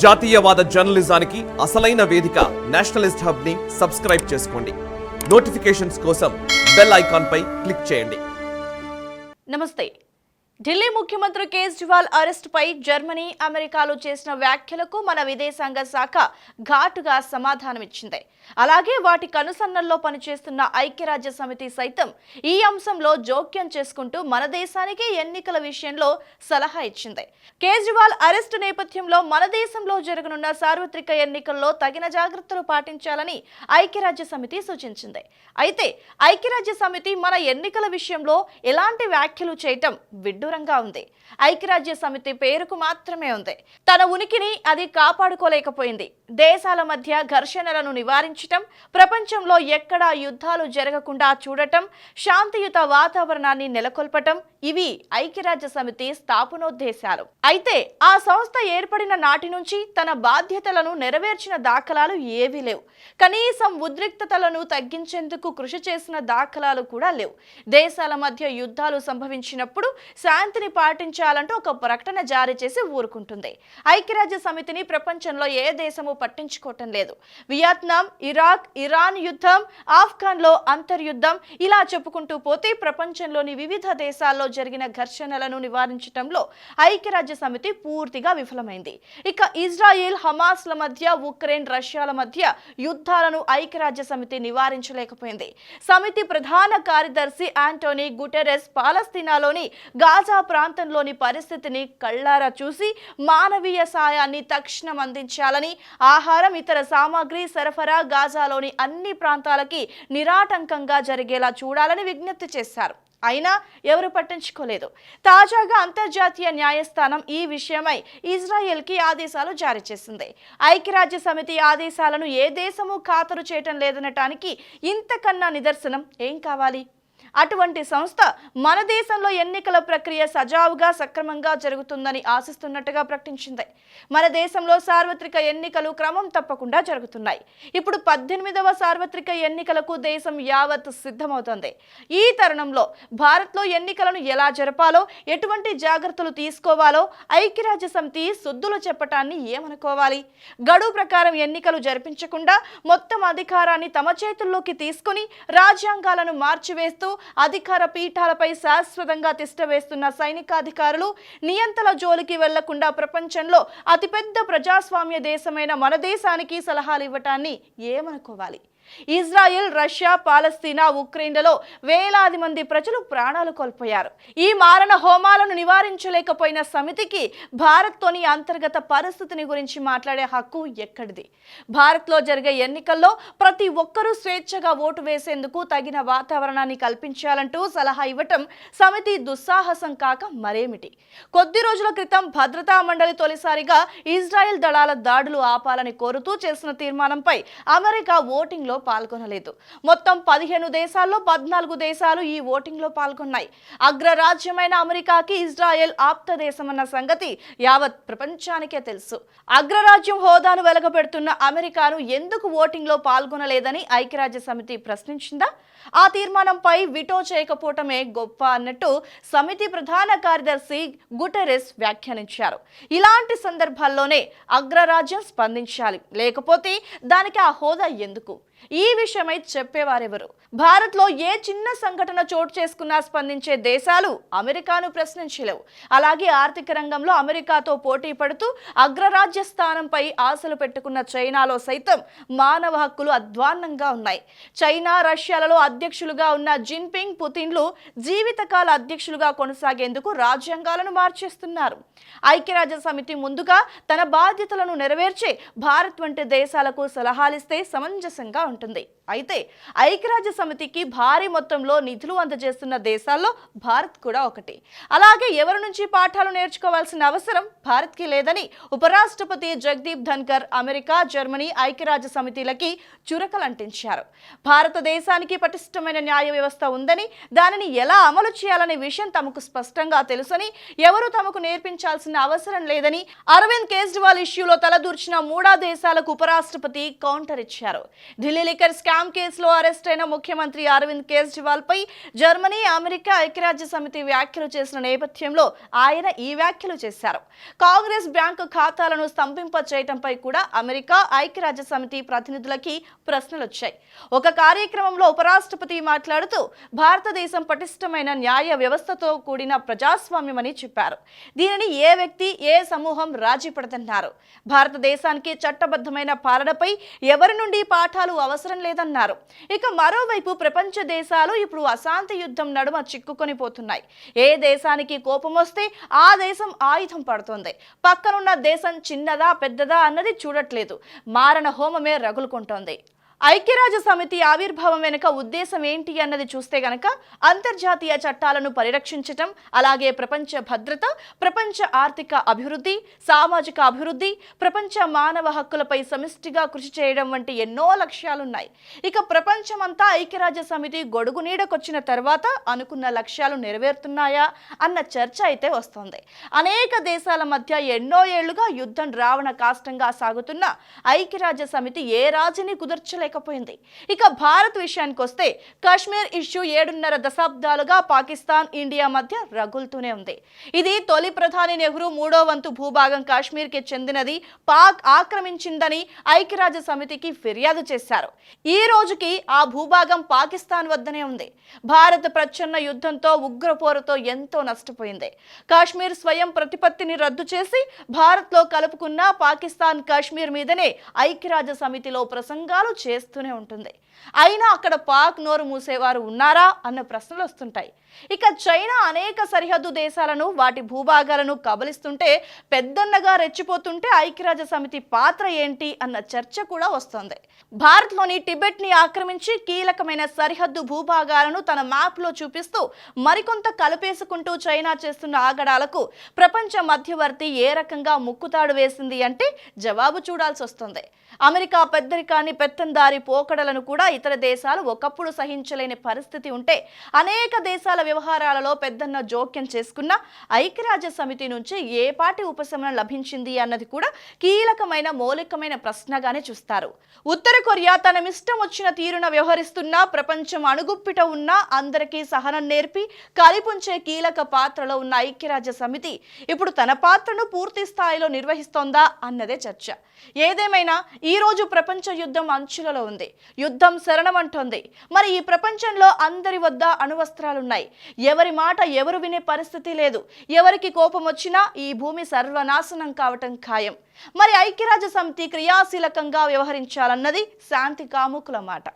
జాతీయవాద జర్నలిజానికి అసలైన వేదిక నేషనలిస్ట్ హబ్ ని సబ్స్క్రైబ్ చేసుకోండి. నోటిఫికేషన్స్ కోసం బెల్ ఐకాన్ పై క్లిక్ చేయండి. నమస్తే. ఢిల్లీ ముఖ్యమంత్రి కేజ్రీవాల్ అరెస్టుపై జర్మనీ, అమెరికాలో చేసిన వ్యాఖ్యలకు మన విదేశాంగ శాఖ ఘాటుగా సమాధానమిచ్చింది. అలాగే వాటి కనుసన్నల్లో పనిచేస్తున్న ఐక్యరాజ్య సమితి సైతం ఈ అంశంలో జోక్యం చేసుకుంటూ మన దేశానికి ఎన్నికల విషయంలో సలహా ఇచ్చింది. కేజ్రీవాల్ అరెస్టు నేపథ్యంలో మన దేశంలో జరగనున్న సార్వత్రిక ఎన్నికల్లో తగిన జాగ్రత్తలు పాటించాలని ఐక్యరాజ్య సమితి సూచించింది. అయితే ఐక్యరాజ్య సమితి మన ఎన్నికల విషయంలో ఎలాంటి వ్యాఖ్యలు చేయటం విడ్డూరంగా ఉంది. ఐక్యరాజ్య సమితి పేరుకు మాత్రమే ఉంది. తన ఉనికిని అది కాపాడుకోలేకపోయింది. దేశాల మధ్య ఘర్షణలను నివారించటం, ప్రపంచంలో ఎక్కడా యుద్ధాలు జరగకుండా చూడటం, శాంతియుత వాతావరణాన్ని నెలకొల్పటం ఇవి ఐక్యరాజ్య సమితి స్థాపనోద్దేశాలు. అయితే ఆ సంస్థ ఏర్పడిన నాటి నుంచి తన బాధ్యతలను నెరవేర్చిన దాఖలాలు ఏవీ లేవు. కనీసం ఉద్రిక్తతలను తగ్గించేందుకు కృషి చేసిన దాఖలాలు కూడా లేవు. దేశాల మధ్య యుద్ధాలు సంభవించినప్పుడు శాంతిని పాటించాలంటూ ఒక ప్రకటన జారీ చేసి ఊరుకుంటుంది. ఐక్యరాజ్య సమితిని ప్రపంచంలో ఏ దేశము పట్టించుకోవటం లేదు. వియత్నాం, ఇరాక్, ఇరాన్ యుద్ధం, ఆఫ్ఘన్లో అంతర్యుద్ధం ఇలా చెప్పుకుంటూ పోతే ప్రపంచంలోని వివిధ దేశాల్లో జరిగిన ఘర్షణలను నివారించడంలో ఐక్యరాజ్య సమితి పూర్తిగా విఫలమైంది. ఇక ఇజ్రాయెల్, హమాస్ల మధ్య, ఉక్రెయిన్, రష్యాల మధ్య యుద్ధాలను ఐక్యరాజ్య సమితి నివారించలేకపోయింది. సమితి ప్రధాన కార్యదర్శి ఆంటోనీ గుటెరెస్ పాలస్తీనాలోని గాజా ప్రాంతంలోని పరిస్థితిని కళ్లారా చూసి మానవీయ సాయాన్ని తక్షణం అందించాలని, ఆహారం, ఇతర సామాగ్రి సరఫరా గాజాలోని అన్ని ప్రాంతాలకి నిరాటంకంగా జరిగేలా చూడాలని విజ్ఞప్తి చేశారు. అయినా ఎవరు పట్టించుకోలేదు. తాజాగా అంతర్జాతీయ న్యాయస్థానం ఈ విషయమై ఇజ్రాయెల్కి ఆదేశాలు జారీ చేసింది. ఐక్యరాజ్య సమితి ఆదేశాలను ఏ దేశము ఖాతరు చేయటం లేదనటానికి ఇంతకన్నా నిదర్శనం ఏం కావాలి? అటువంటి సంస్థ మన దేశంలో ఎన్నికల ప్రక్రియ సజావుగా, సక్రమంగా జరుగుతుందని ఆశిస్తున్నట్టుగా ప్రకటించింది. మన దేశంలో సార్వత్రిక ఎన్నికలు క్రమం తప్పకుండా జరుగుతున్నాయి. ఇప్పుడు 18వ సార్వత్రిక ఎన్నికలకు దేశం యావత్ సిద్ధమవుతోంది. ఈ తరుణంలో భారత్లో ఎన్నికలను ఎలా జరపాలో, ఎటువంటి జాగ్రత్తలు తీసుకోవాలో ఐక్యరాజ్య సమితి సుద్దులు చెప్పటాన్ని ఏమనుకోవాలి? గడువు ప్రకారం ఎన్నికలు జరిపించకుండా మొత్తం అధికారాన్ని తమ చేతుల్లోకి తీసుకుని రాజ్యాంగాలను మార్చివేస్తూ అధికార పీఠాలపై శాశ్వతంగా తిష్టవేస్తున్న సైనికాధికారులు నియంతల జోలికి వెళ్లకుండా ప్రపంచంలో అతిపెద్ద ప్రజాస్వామ్య దేశమైన మన దేశానికి సలహాలు ఇవ్వటాన్ని ఏమనుకోవాలి? ఇజ్రాయెల్, రష్యా, పాలస్తీనా, ఉక్రెయిన్లలో వేలాది మంది ప్రజలు ప్రాణాలు కోల్పోయారు. ఈ మారణ హోమాలను నివారించలేకపోయిన సమితికి భారత్తోని అంతర్గత పరిస్థితిని గురించి మాట్లాడే హక్కు ఎక్కడిది? భారత్లో జరిగే ఎన్నికల్లో ప్రతి ఒక్కరూ స్వేచ్ఛగా ఓటు వేసేందుకు తగిన వాతావరణాన్ని కల్పించాలంటూ సలహా ఇవ్వటం సమితి దుస్సాహసం కాక మరేమిటి? కొద్ది రోజుల క్రితం భద్రతా మండలి తొలిసారిగా ఇజ్రాయెల్ దళాల దాడులు ఆపాలని కోరుతూ చేసిన తీర్మానంపై అమెరికా ఓటింగ్లో పాల్గొనలేదు. మొత్తం 15 దేశాల్లో 14 దేశాలు ఈ ఓటింగ్ లో పాల్గొన్నాయి. అగ్రరాజ్యమైన అమెరికాకి ఇజ్రాయెల్ ఆప్త దేశమన్న సంగతి యావత్ ప్రపంచానికే తెలుసు. అగ్రరాజ్యం హోదాను వెలగబెడుతున్న అమెరికాను ఎందుకు ఓటింగ్ లో పాల్గొనలేదని ఐక్యరాజ్య సమితి ప్రశ్నించిందా? ఆ తీర్మానంపై విటో చేయకపోవటమే గొప్ప అన్నట్టు సమితి ప్రధాన కార్యదర్శి గుటెరెస్ వ్యాఖ్యానించారు. ఇలాంటి సందర్భాల్లోనే అగ్రరాజ్యం స్పందించాలి, లేకపోతే దానికి ఆ హోదా ఎందుకు? ఈ విషయమై చెప్పేవారెవరు? భారత్లో ఏ చిన్న సంఘటన చోటు చేసుకున్నా స్పందించే దేశాలు అమెరికాను ప్రశ్నించలేవు. అలాగే ఆర్థిక రంగంలో అమెరికాతో పోటీ పడుతూ అగ్రరాజ్య స్థానంపై ఆశలు పెట్టుకున్న చైనాలో సైతం మానవ హక్కులు అధ్వాన్నంగా ఉన్నాయి. చైనా, రష్యాలలో అధ్యక్షులుగా ఉన్న జిన్పింగ్, పుతిన్లు జీవితకాల అధ్యక్షులుగా కొనసాగేందుకు రాజ్యాంగాలను మార్చేస్తున్నారు. ఐక్యరాజ్య సమితి ముందుగా తన బాధ్యతలను నెరవేర్చే భారత్ వంటి దేశాలకు సలహాలిస్తే సమంజసంగా ఉంటుంది. అయితే ఐక్యరాజ్య సమితికి భారీ మొత్తంలో నిధులు అందజేస్తున్న దేశాల్లో భారత్ కూడా ఒకటి. అలాగే ఎవరి నుంచి పాఠాలు నేర్చుకోవాల్సిన అవసరం భారత్కి లేదని ఉపరాష్ట్రపతి జగదీప్ ధన్కర్ అమెరికా, జర్మనీ ఐక్యరాజ్య సమితిలకి చురకలంటించారు. భారతదేశానికి పటిష్టమైన న్యాయ వ్యవస్థ ఉందని, దానిని ఎలా అమలు చేయాలనే విషయం తమకు స్పష్టంగా తెలుసని, ఎవరు తమకు నేర్పించాల్సిన అవసరం లేదని అరవింద్ కేజ్రీవాల్ ఇష్యూలో తలదూర్చిన 3 దేశాలకు ఉపరాష్ట్రపతి కౌంటర్ ఇచ్చారు. ఢిల్లీ లిక్కర్ స్కామ్ కేసులో అరెస్ట్ అయిన ముఖ్యమంత్రి అరవింద్ కేజ్రీవాల్ పై జర్మనీ, అమెరికా ఐక్యరాజ్య సమితి వ్యాఖ్యలు చేసిన నేపథ్యంలో ఆయన ఈ వ్యాఖ్యలు చేశారు. కాంగ్రెస్ బ్యాంకు ఖాతాలను స్తంభింప చేయడంపై కూడా అమెరికా ఐక్యరాజ్య సమితి ప్రతినిధులకి ప్రశ్నలు వచ్చాయి. ఒక కార్యక్రమంలో ఉపరాష్ట్రపతి మాట్లాడుతూ భారతదేశం పటిష్టమైన న్యాయ వ్యవస్థతో కూడిన ప్రజాస్వామ్యమని చెప్పారు. దీనిని ఏ వ్యక్తి, ఏ సమూహం రాజీ పడదన్నారు. భారతదేశానికి చట్టబద్ధమైన పాలనపై ఎవరి నుండి పాఠాలు అవసరం లేదన్నారు. ఇక మరోవైపు ప్రపంచ దేశాలు ఇప్పుడు అశాంతి యుద్ధం నడుమ చిక్కుకొని పోతున్నాయి. ఏ దేశానికి కోపం వస్తే ఆ దేశం ఆయుధం పడుతోంది. పక్కనున్న దేశం చిన్నదా పెద్దదా అన్నది చూడట్లేదు. మారణ హోమమే రగులుకుంటోంది. ఐక్యరాజ్య సమితి ఆవిర్భావం వెనుక ఉద్దేశం ఏంటి అన్నది చూస్తే గనక అంతర్జాతీయ చట్టాలను పరిరక్షించటం, అలాగే ప్రపంచ భద్రత, ప్రపంచ ఆర్థిక అభివృద్ధి, సామాజిక అభివృద్ధి, ప్రపంచ మానవ హక్కులపై సమిష్టిగా కృషి చేయడం వంటి ఎన్నో లక్ష్యాలున్నాయి. ఇక ప్రపంచమంతా ఐక్యరాజ్య సమితి గొడుగు నీడకొచ్చిన తర్వాత అనుకున్న లక్ష్యాలు నెరవేరుతున్నాయా అన్న చర్చ అయితే వస్తోంది. అనేక దేశాల మధ్య ఎన్నో ఏళ్లుగా యుద్ధం రావణ కాష్టంగా సాగుతున్న ఐక్యరాజ్య సమితి ఏ రాజుని కుదర్చలేకపోయింది. ఇక భారత్ విషయానికి వస్తే కాశ్మీర్ ఇష్యూ 7.5 దశాబ్దాలుగా పాకిస్తాన్, ఇండియా మధ్య రగులుతూనే ఉంది. ఇది తొలి ప్రధాని నెహ్రూ 3వ వంతు భూభాగం కాశ్మీర్ కి చెందినది, పాక్ ఆక్రమించిందని ఐక్యరాజ్య సమితికి ఫిర్యాదు చేశారు. ఈ రోజుకి ఆ భూభాగం పాకిస్తాన్ వద్దనే ఉంది. భారత్ ప్రచ్ఛన్న యుద్ధంతో, ఉగ్రపోరుతో ఎంతో నష్టపోయింది. కాశ్మీర్ స్వయం ప్రతిపత్తిని రద్దు చేసి భారత్ లో కలుపుకున్న పాకిస్తాన్ కాశ్మీర్ మీదనే ఐక్యరాజ్య సమితిలో ప్రసంగాలు చేస్తూనే ఉంటుంది. అయినా అక్కడ పాక్ నోరు మూసేవారు ఉన్నారా అన్న ప్రశ్నలు వస్తుంటాయి. ఇక చైనా అనేక సరిహద్దు దేశాలను, వాటి భూభాగాలను కబలిస్తుంటే, పెద్దన్నగా రెచ్చిపోతుంటే ఐక్యరాజ్య సమితి పాత్ర ఏంటి అన్న చర్చ కూడా వస్తోంది. భారత్లోని టిబెట్ ని ఆక్రమించి కీలకమైన సరిహద్దు భూభాగాలను తన మ్యాప్ లో చూపిస్తూ మరికొంత కలిపేసుకుంటూ చైనా చేస్తున్న ఆగడాలకు ప్రపంచ మధ్యవర్తి ఏ రకంగా ముక్కుతాడు వేసింది అంటే జవాబు చూడాల్సి వస్తుంది. అమెరికా పెద్దరికాన్ని, పెత్తందారి పోకడలను కూడా ఇతర దేశాలు ఒకప్పుడు సహించలేని పరిస్థితి ఉంటే, అనేక దేశాల వ్యవహారాలలో పెద్దన్న జోక్యం చేసుకున్న ఐక్యరాజ్య సమితి నుంచి ఏ పాటి ఉపశమనం లభించింది అన్నది కూడా కీలకమైన, మౌలికమైన ప్రశ్నగానే చూస్తారు. ఉత్తర కొరియా తన ఇష్టం వచ్చిన తీరున వ్యవహరిస్తున్నా, ప్రపంచం అణుగుప్పిట ఉన్నా అందరికీ సహనం నేర్పి కలిపుంచే కీలక పాత్రలో ఉన్న ఐక్యరాజ్య సమితి ఇప్పుడు తన పాత్రను పూర్తి స్థాయిలో నిర్వహిస్తోందా అన్నదే చర్చ. ఏదేమైనా ఈ రోజు ప్రపంచ యుద్ధం అంచులలో ఉంది. యుద్ధం శరణమంటోంది. మరి ఈ ప్రపంచంలో అందరి వద్ద అణువస్త్రాలున్నాయి. ఎవరి మాట ఎవరు వినే పరిస్థితి లేదు. ఎవరికి కోపం వచ్చినా ఈ భూమి సర్వనాశనం కావటం ఖాయం. మరి ఐక్యరాజ్య సమితి క్రియాశీలకంగా వ్యవహరించాలన్నది శాంతి కాముకుల మాట.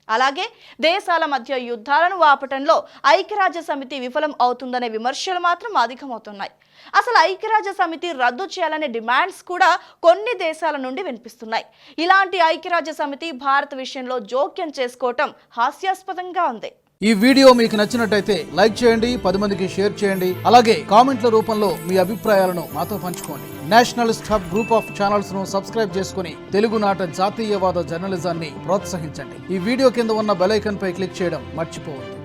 అలాగే దేశాల మధ్య యుద్ధాలను ఆపటంలో ఐక్యరాజ్య సమితి విఫలం అవుతుందనే విమర్శలు మాత్రం అధికమవుతున్నాయి. అసలు ఐక్యరాజ్య సమితి రద్దు చేయాలనే డిమాండ్స్ కూడా కొన్ని దేశాల నుండి వినిపిస్తున్నాయి. ఇలాంటి ఐక్యరాజ్య సమితి భారత్ విషయంలో జోక్యం చేసుకోవటం హాస్యాస్పదంగా ఉంది. ఈ వీడియో మీకు నచ్చినట్టయితే లైక్ చేయండి, 10 మందికి షేర్ చేయండి. అలాగే కామెంట్ల రూపంలో మీ అభిప్రాయాలను మాతో పంచుకోండి. Nationalist hub group of channels ను సబ్స్క్రైబ్ చేసుకుని తెలుగునాట జాతీయవాద జర్నలిజాన్ని ప్రోత్సహించండి. ఈ వీడియో కింద ఉన్న బెల్ ఐకాన్ పై క్లిక్ చేయడం మర్చిపోవద్దు.